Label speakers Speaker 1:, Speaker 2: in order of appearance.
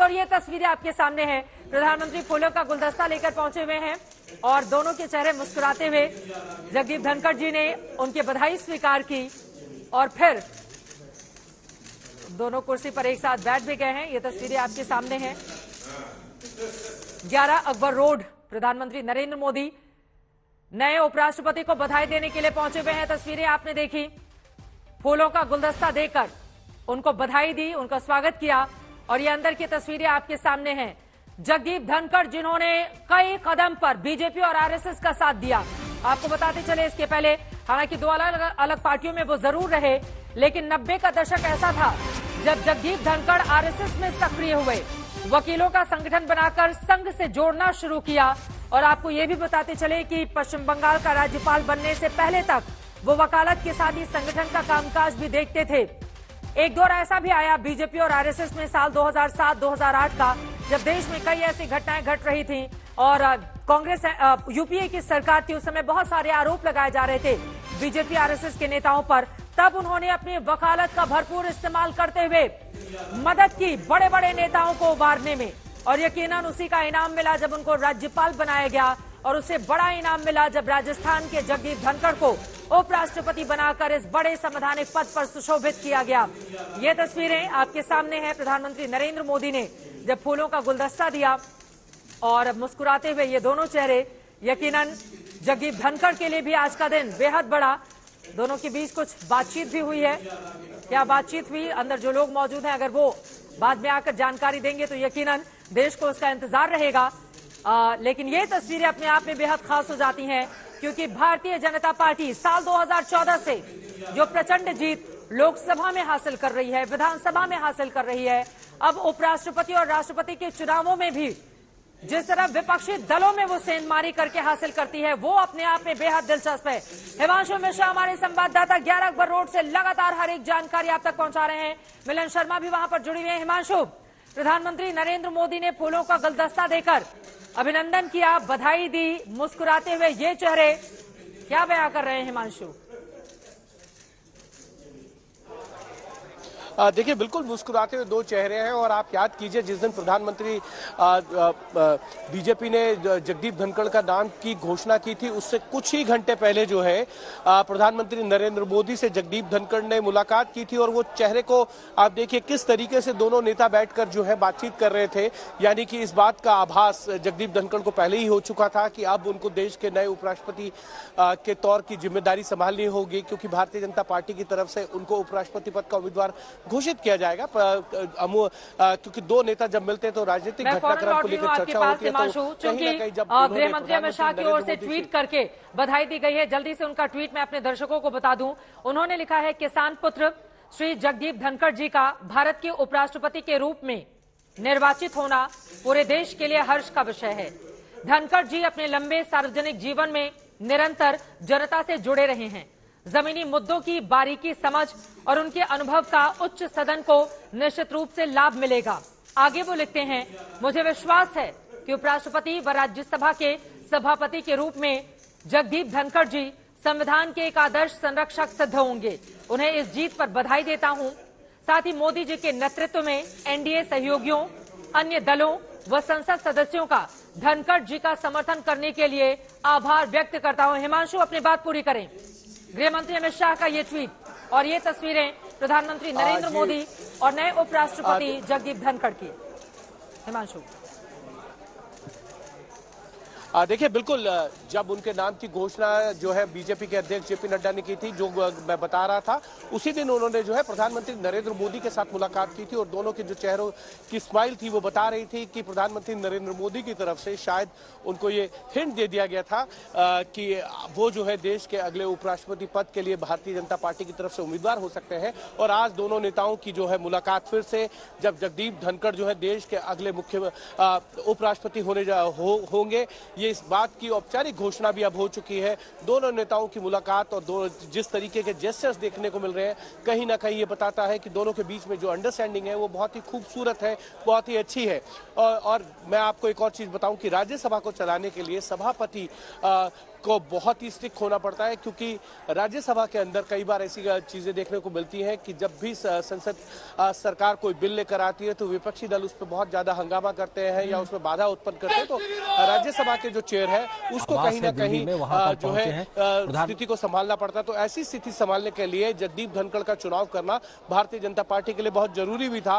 Speaker 1: और ये तस्वीरें आपके सामने हैं। प्रधानमंत्री फूलों का गुलदस्ता लेकर पहुंचे हुए हैं और दोनों के चेहरे मुस्कुराते हुए जगदीप धनखड़ जी ने उनकी बधाई स्वीकार की और फिर दोनों कुर्सी पर एक साथ बैठ भी गए हैं। ये तस्वीरें आपके सामने हैं। 11 अकबर रोड, प्रधानमंत्री नरेंद्र मोदी नए उपराष्ट्रपति को बधाई देने के लिए पहुंचे हुए हैं। तस्वीरें आपने देखी, फूलों का गुलदस्ता देकर उनको बधाई दी, उनका स्वागत किया और ये अंदर की तस्वीरें आपके सामने हैं। जगदीप धनखड़ जिन्होंने कई कदम पर बीजेपी और आरएसएस का साथ दिया। आपको बताते चले इसके पहले, हालांकि दो अलग अलग पार्टियों में वो जरूर रहे, लेकिन 90 का दशक ऐसा था जब जगदीप धनखड़ आरएसएस में सक्रिय हुए, वकीलों का संगठन बनाकर संघ से जोड़ना शुरू किया। और आपको ये भी बताते चले कि पश्चिम बंगाल का राज्यपाल बनने से पहले तक वो वकालत के साथ ही संगठन का कामकाज भी देखते थे। एक दौर ऐसा भी आया बीजेपी और आरएसएस में साल 2007-2008 का, जब देश में कई ऐसी घटनाएं घट रही थी और कांग्रेस यूपीए की सरकार थी। उस समय बहुत सारे आरोप लगाए जा रहे थे बीजेपी आरएसएस के नेताओं पर। तब उन्होंने अपनी वकालत का भरपूर इस्तेमाल करते हुए मदद की बड़े बड़े नेताओं को उभारने में, और यकीनन उसी का इनाम मिला जब उनको राज्यपाल बनाया गया, और उससे बड़ा इनाम मिला जब राजस्थान के जगदीप धनखड़ को उपराष्ट्रपति बनाकर इस बड़े संवैधानिक पद पर सुशोभित किया गया। ये तस्वीरें आपके सामने हैं। प्रधानमंत्री नरेंद्र मोदी ने जब फूलों का गुलदस्ता दिया और मुस्कुराते हुए ये दोनों चेहरे, यकीनन जगदीप धनखड़ के लिए भी आज का दिन बेहद बड़ा। दोनों के बीच कुछ बातचीत भी हुई है। क्या बातचीत हुई, अंदर जो लोग मौजूद हैं अगर वो बाद में आकर जानकारी देंगे तो यकीनन देश को उसका इंतजार रहेगा। लेकिन ये तस्वीरें अपने आप में बेहद खास हो जाती हैं, क्योंकि भारतीय जनता पार्टी साल 2014 से जो प्रचंड जीत लोकसभा में हासिल कर रही है, विधानसभा में हासिल कर रही है, अब उपराष्ट्रपति और राष्ट्रपति के चुनावों में भी जिस तरह विपक्षी दलों में वो सेंधमारी करके हासिल करती है, वो अपने आप में बेहद दिलचस्प है। हिमांशु मिश्रा हमारे संवाददाता 11 अकबर रोड से लगातार हर एक जानकारी आप तक पहुंचा रहे हैं। मिलन शर्मा भी वहां पर जुड़ी हुई है। हिमांशु, प्रधानमंत्री नरेंद्र मोदी ने फूलों का गुलदस्ता देकर अभिनंदन किया, बधाई दी, मुस्कुराते हुए ये चेहरे क्या बयां कर रहे हैं हिमांशु?
Speaker 2: देखिए, बिल्कुल मुस्कुराते हुए दो चेहरे हैं। और आप याद कीजिए, जिस दिन प्रधानमंत्री बीजेपी ने जगदीप धनखड़ का नाम की घोषणा की थी, उससे कुछ ही घंटे पहले जो है प्रधानमंत्री नरेंद्र मोदी से जगदीप धनखड़ ने मुलाकात की थी। और वो चेहरे को आप देखिए किस तरीके से दोनों नेता बैठकर जो है बातचीत कर रहे थे। यानी कि इस बात का आभास जगदीप धनखड़ को पहले ही हो चुका था कि अब उनको देश के नए उपराष्ट्रपति के तौर की जिम्मेदारी संभालनी होगी, क्योंकि भारतीय जनता पार्टी की तरफ से उनको उपराष्ट्रपति पद का उम्मीदवार घोषित किया जाएगा। क्योंकि दो नेता जब मिलते हैं तो राजनीतिक घटनाक्रम को लेकर चर्चा होती है। तो
Speaker 1: गृह मंत्री अमित शाह की ओर से ट्वीट करके बधाई दी गई है। जल्दी से उनका ट्वीट मैं अपने दर्शकों को बता दूं। उन्होंने लिखा है, किसान पुत्र श्री जगदीप धनखड़ जी का भारत के उपराष्ट्रपति के रूप में निर्वाचित होना पूरे देश के लिए हर्ष का विषय है। धनखड़ जी अपने लंबे सार्वजनिक जीवन में निरंतर जनता से जुड़े रहे हैं। जमीनी मुद्दों की बारीकी समझ और उनके अनुभव का उच्च सदन को निश्चित रूप से लाभ मिलेगा। आगे वो लिखते हैं, मुझे विश्वास है कि उपराष्ट्रपति व राज्यसभा के सभापति के रूप में जगदीप धनखड़ जी संविधान के एक आदर्श संरक्षक सिद्ध होंगे। उन्हें इस जीत पर बधाई देता हूं। साथ ही मोदी जी के नेतृत्व में एनडीए सहयोगियों, अन्य दलों व संसद सदस्यों का धनखड़ जी का समर्थन करने के लिए आभार व्यक्त करता हूं। हिमांशु, अपनी बात पूरी करें। गृह मंत्री अमित शाह का ये ट्वीट और ये तस्वीरें प्रधानमंत्री नरेंद्र मोदी और नए उपराष्ट्रपति जगदीप धनखड़ की। हिमांशु,
Speaker 2: देखिए, बिल्कुल जब उनके नाम की घोषणा जो है बीजेपी के अध्यक्ष जेपी नड्डा ने की थी, जो मैं बता रहा था, उसी दिन उन्होंने जो है प्रधानमंत्री नरेंद्र मोदी के साथ मुलाकात की थी। और दोनों के जो चेहरों की स्माइल थी वो बता रही थी कि प्रधानमंत्री नरेंद्र मोदी की तरफ से शायद उनको ये हिंट दे दिया गया था कि वो जो है देश के अगले उपराष्ट्रपति पद के लिए भारतीय जनता पार्टी की तरफ से उम्मीदवार हो सकते हैं। और आज दोनों नेताओं की जो है मुलाकात फिर से, जब जगदीप धनखड़ जो है देश के अगले मुख्य उपराष्ट्रपति होंगे, ये इस बात की औपचारिक घोषणा भी अब हो चुकी है। दोनों नेताओं की मुलाकात और जिस तरीके के जेस्चर्स देखने को मिल रहे हैं, कहीं ना कहीं ये बताता है कि दोनों के बीच में जो अंडरस्टैंडिंग है वो बहुत ही खूबसूरत है, बहुत ही अच्छी है। और मैं आपको एक और चीज बताऊं कि राज्यसभा को चलाने के लिए सभापति को बहुत ही स्ट्रिक्ट होना पड़ता है, क्योंकि राज्यसभा के अंदर कई बार ऐसी चीजें देखने को मिलती हैं कि जब भी संसद सरकार कोई बिल लेकर आती है तो विपक्षी दल उस पर बहुत ज्यादा हंगामा करते हैं या उसमें बाधा उत्पन्न करते हैं, तो राज्यसभा के जो चेयर है उसको कहीं ना कहीं जो है स्थिति को संभालना पड़ता है। तो ऐसी स्थिति संभालने के लिए जगदीप धनखड़ का चुनाव करना भारतीय जनता पार्टी के लिए बहुत जरूरी भी था।